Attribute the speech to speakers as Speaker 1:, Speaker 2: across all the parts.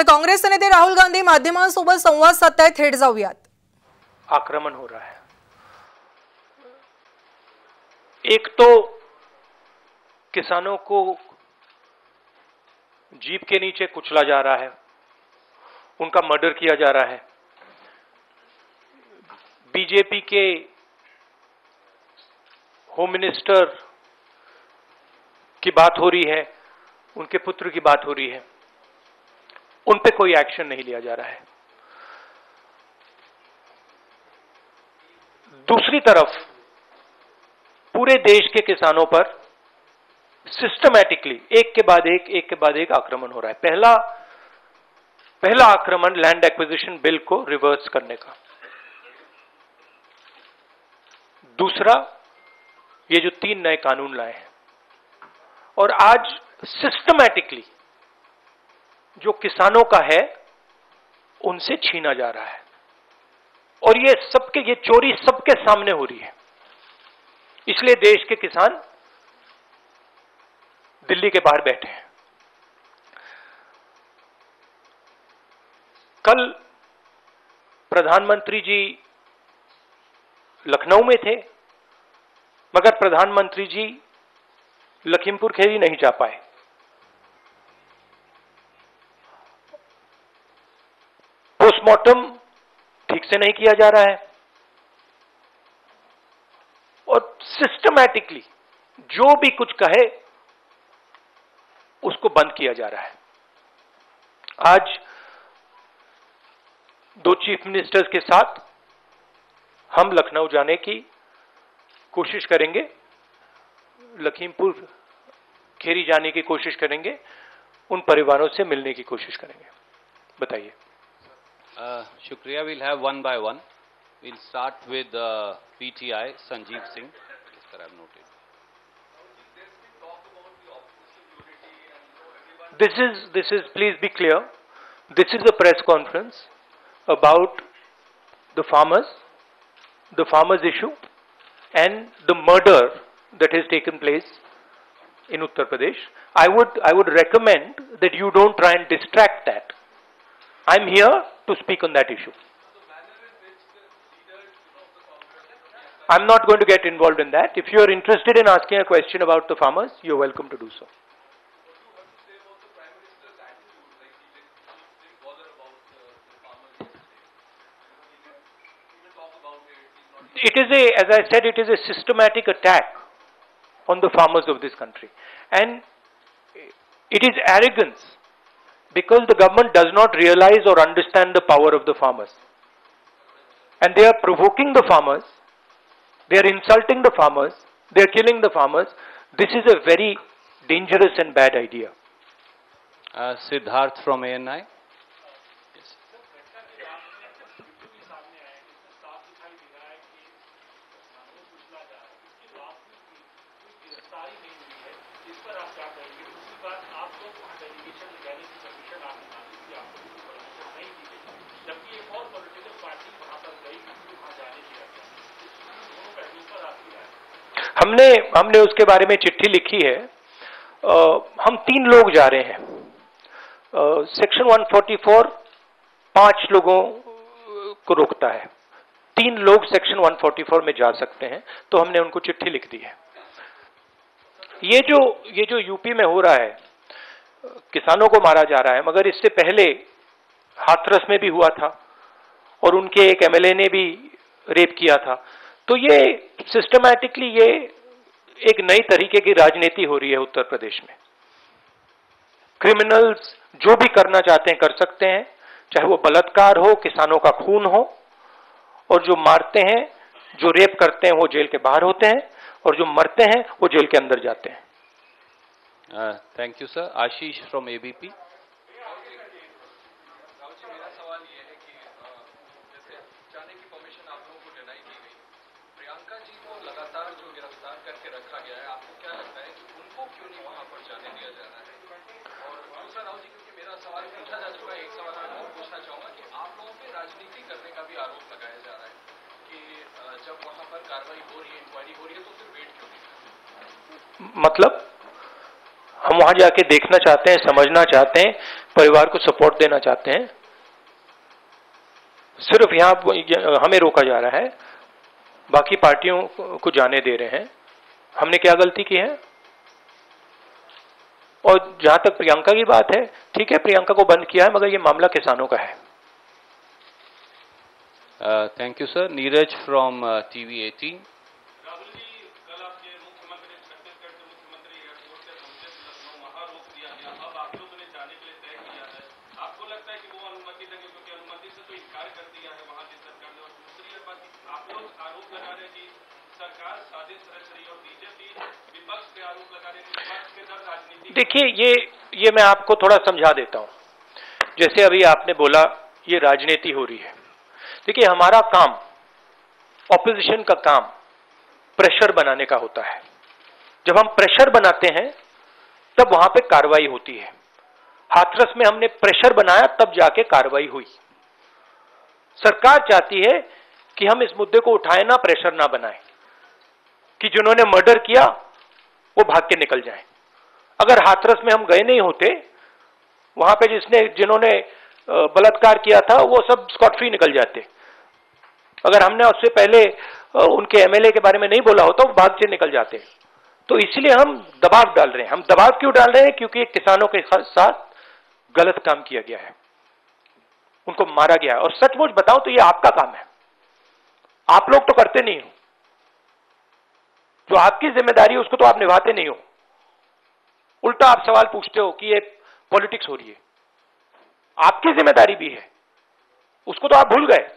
Speaker 1: तर काँग्रेसचे नेते राहुल गांधी माध्यमांसोबत संवाद साधतायत. थेट जाऊयात.
Speaker 2: आक्रमण हो रहा है. एक तो किसानों को जीप के नीचे कुचला जा रहा है, उनका मर्डर किया जा रहा है. बीजेपी के होम मिनिस्टर की बात हो रही है, उनके पुत्र की बात हो रही है, उन पे कोई एक्शन नहीं लिया जा रहा है. दूसरी तरफ पूरे देश के किसानों पर सिस्टमैटिकली एक के बाद एक आक्रमण हो रहा है. पहला आक्रमण लैंड एक्विजिशन बिल को रिवर्स करने का. दूसरा, ये जो 3 नए कानून लाए हैं, और आज सिस्टमैटिकली जो किसानों का है उनसे छीना जा रहा है. और ये चोरी सबके सामने हो रही है. इसलिए देश के किसान दिल्ली के बाहर बैठे हैं. कल प्रधानमंत्री जी लखनऊ में थे, मगर प्रधानमंत्री जी लखीमपुर खीरी नहीं जा पाए. पोस्टमार्टम ठीक से नहीं किया जा रहा है और सिस्टमैटिकली जो भी कुछ कहे उसको बंद किया जा रहा है. आज 2 चीफ मिनिस्टर्स के साथ हम लखनऊ जाने की कोशिश करेंगे, लखीमपुर खीरी जाने की कोशिश करेंगे, उन परिवारों से मिलने की कोशिश करेंगे. बताइए.
Speaker 3: शुक्रिया. We'll have one by one. We'll start with PTI Sanjeev Singh. Yes, sir, I have noted.
Speaker 2: This is please be clear. This is a press conference about the farmers issue and the murder that has taken place in Uttar Pradesh. I would recommend that you don't try and distract that. I'm here to speak on that issue. I'm not going to get involved in that. If you are interested in asking a question about the farmers, you're welcome to do so. As I said, it is a systematic attack on the farmers of this country. And it is arrogance because the government does not realize or understand the power of the farmers. And they are provoking the farmers, they are insulting the farmers, they are killing the farmers. This is a very dangerous and bad idea.
Speaker 3: Siddharth from ANI.
Speaker 2: हमने उसके बारे में चिट्ठी लिखी है. हम 3 लोग जा रहे हैं. सेक्शन 144 5 लोगों को रोकता है. 3 लोग सेक्शन 144 में जा सकते हैं, तो हमने उनको चिट्ठी लिख दी है. ये जो यूपी में हो रहा है, किसानों को मारा जा रहा है, मगर इससे पहले हाथरस में भी हुआ था और उनके एक एमएलए ने भी रेप किया था. तो ये सिस्टमैटिकली ये एक नई तरीके की राजनीति हो रही है उत्तर प्रदेश में. क्रिमिनल्स जो भी करना चाहते हैं कर सकते हैं, चाहे वो बलात्कार हो, किसानों का खून हो, और जो मारते हैं, जो रेप करते हैं वो जेल के बाहर होते हैं, और जो मरते हैं वो जेल के अंदर जाते हैं.
Speaker 3: Thank you sir. Ashish from ABP.
Speaker 2: मतलब हम वहां जाके देखना चाहते हैं, समझना चाहते हैं, परिवार को सपोर्ट देना चाहते हैं। सिर्फ यहां हमें रोका जा रहा है, बाकी पार्टियों को जाने दे रहे हैं। हमने क्या गलती की है? और जहां तक प्रियंका की बात है, ठीक है, प्रियंका को बंद किया है, मगर ये मामला किसानों का है।
Speaker 3: Thank you sir. Neeraj from TV 18।
Speaker 2: देखिए, ये मैं आपको थोड़ा समझा देता हूं। जैसे अभी आपने बोला ये राजनीति हो रही है। देखिए, हमारा काम, ऑपोजिशन का काम प्रेशर बनाने का होता है। जब हम प्रेशर बनाते हैं तब वहां पे कार्रवाई होती है। हाथरस में हमने प्रेशर बनाया, तब जाके कार्रवाई हुई। सरकार चाहती है कि हम इस मुद्दे को उठाएं ना, प्रेशर ना बनाएं, कि जिन्होंने मर्डर किया वो भाग के निकल जाएं। अगर हाथरस में हम गए नहीं होते, वहां पे जिन्होंने बलात्कार किया था वो सब स्कॉट फ्री निकल जाते। अगर हमने उससे पहले उनके एमएलए के बारे में नहीं बोला होता, वो भाग से निकल जाते। तो इसलिए हम दबाव डाल रहे हैं। हम दबाव क्यों डाल रहे हैं? क्योंकि किसानों के साथ गलत काम किया गया है, उनको मारा गया है। और सचमुच बताऊं तो ये आपका काम है, आप लोग तो करते नहीं हो। जो आपकी जिम्मेदारी है उसको तो आप निभाते नहीं हो। उल्टा आप सवाल पूछते हो कि ये पॉलिटिक्स हो रही है। आपकी जिम्मेदारी भी है, उसको तो आप भूल गए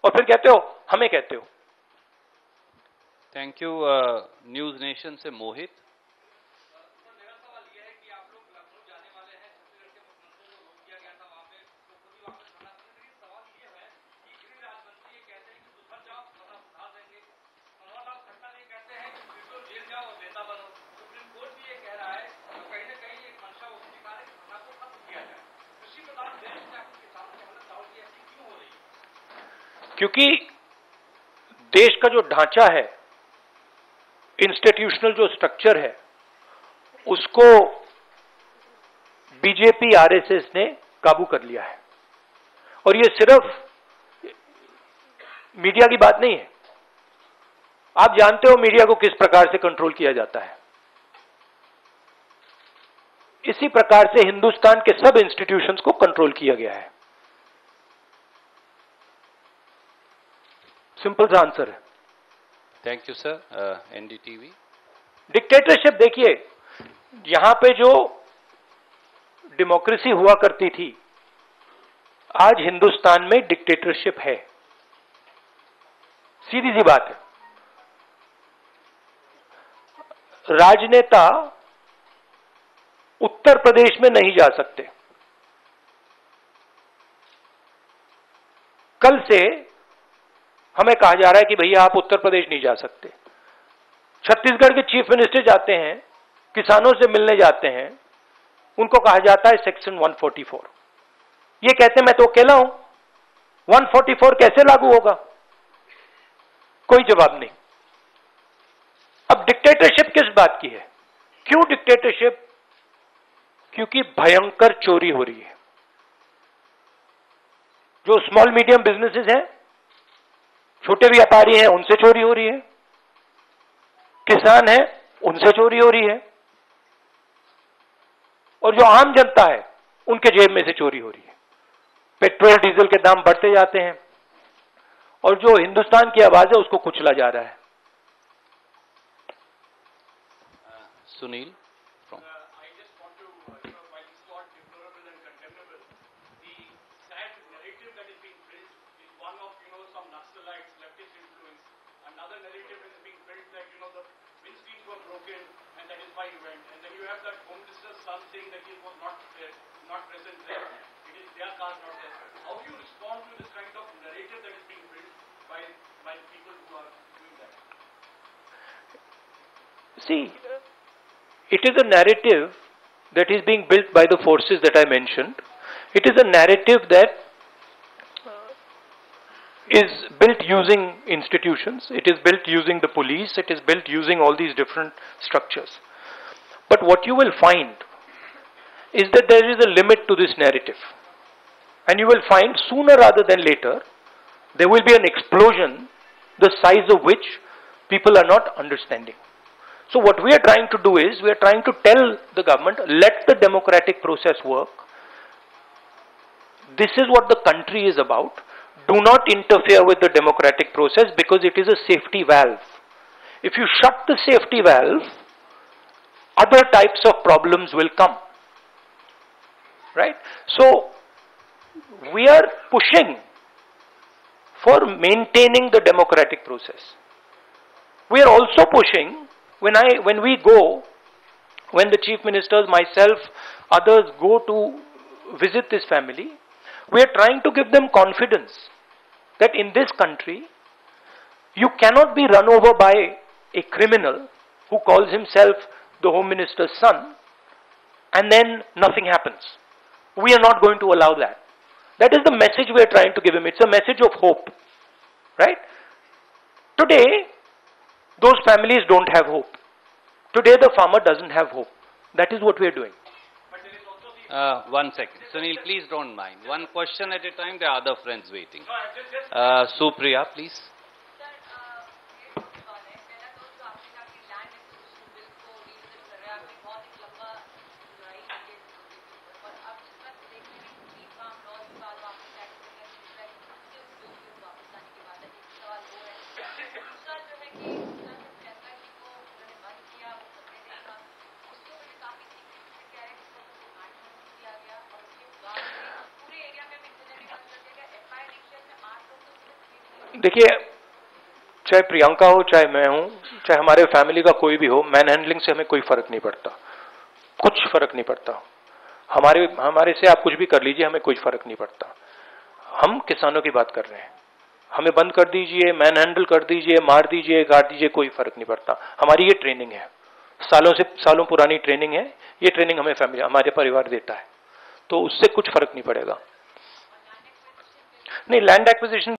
Speaker 2: और फिर कहते हो हमें कहते हो।
Speaker 3: Thank you. न्यूज नेशन से मोहित।
Speaker 2: क्योंकि देश का जो ढांचा है, इंस्टीट्यूशनल जो स्ट्रक्चर है, उसको बीजेपी आरएसएस ने काबू कर लिया है। और ये सिर्फ मीडिया की बात नहीं है। आप जानते हो मीडिया को किस प्रकार से कंट्रोल किया जाता है। इसी प्रकार से हिंदुस्तान के सब इंस्टीट्यूशंस को कंट्रोल किया गया है। सिंपल सा आंसर है।
Speaker 3: Thank you sir. NDTV.
Speaker 2: Dictatorship, देखिए, यहां पे जो डेमोक्रेसी हुआ करती थी, आज हिंदुस्तान में डिक्टेटरशिप है। सीधी सी बात है। राजनेता उत्तर प्रदेश में नहीं जा सकते। कल से हमें कहा जा रहा है कि भैया आप उत्तर प्रदेश नहीं जा सकते। छत्तीसगढ़ के चीफ मिनिस्टर जाते हैं, किसानों से मिलने जाते हैं, उनको कहा जाता है सेक्शन 144। ये कहते हैं मैं तो अकेला हूं, 144 कैसे लागू होगा? कोई जवाब नहीं। अब डिक्टेटरशिप किस बात की है? क्यों डिक्टेटरशिप? क्योंकि भयंकर चोरी हो रही है। जो स्मॉल मीडियम बिजनेसेस हैं, छोटे व्यापारी हैं, उनसे चोरी हो रही है। किसान हैं, उनसे चोरी हो रही है। और जो आम जनता है, उनके जेब में से चोरी हो रही है। पेट्रोल डीजल के दाम बढ़ते जाते हैं और जो हिंदुस्तान की आवाज है उसको कुचला जा रहा है।
Speaker 3: Sunil.
Speaker 2: See, it is a narrative that is being built by the forces that I mentioned. It is a narrative that is built using institutions, it is built using the police, it is built using all these different structures. But what you will find is that there is a limit to this narrative. And you will find sooner rather than later, there will be an explosion, the size of which people are not understanding. So what we are trying to do is, we are trying to tell the government, let the democratic process work. This is what the country is about. Do not interfere with the democratic process because it is a safety valve. If you shut the safety valve, other types of problems will come. Right? So, we are pushing for maintaining the democratic process. We are also pushing, when the chief ministers, myself, others go to visit this family, we are trying to give them confidence that in this country, you cannot be run over by a criminal who calls himself the Home Minister's son, and then nothing happens. We are not going to allow that. That is the message we are trying to give him. It's a message of hope. Right? Today, those families don't have hope. Today, the farmer doesn't have hope. That is what we are doing.
Speaker 3: 1 second. Sunil, please don't mind. One question at a time. There are other friends waiting. Supriya, please.
Speaker 2: देखिए, चाहे प्रियंका हो, चाहे मैं हूं, चाहे हमारे family का कोई भी हो, मैन हैंडलिंग से हमें कोई फर्क नहीं पड़ता, कुछ फर्क नहीं पड़ता। हमारे से आप कुछ भी कर लीजिए, हमें कोई फर्क नहीं पड़ता। हम किसानों की बात कर रहे हैं। हमें बंद कर दीजिए, मैन हैंडल कर दीजिए, मार दीजिए, गाड़ दीजिए, कोई फर्क नहीं पड़ता। हमारी ये ट्रेनिंग है, सालों पुरानी ट्रेनिंग है। ये ट्रेनिंग हमें फैमिली, हमारे परिवार देता है, तो उससे कुछ फर्क नहीं पड़ेगा। नहीं, लैंड एक्विजिशन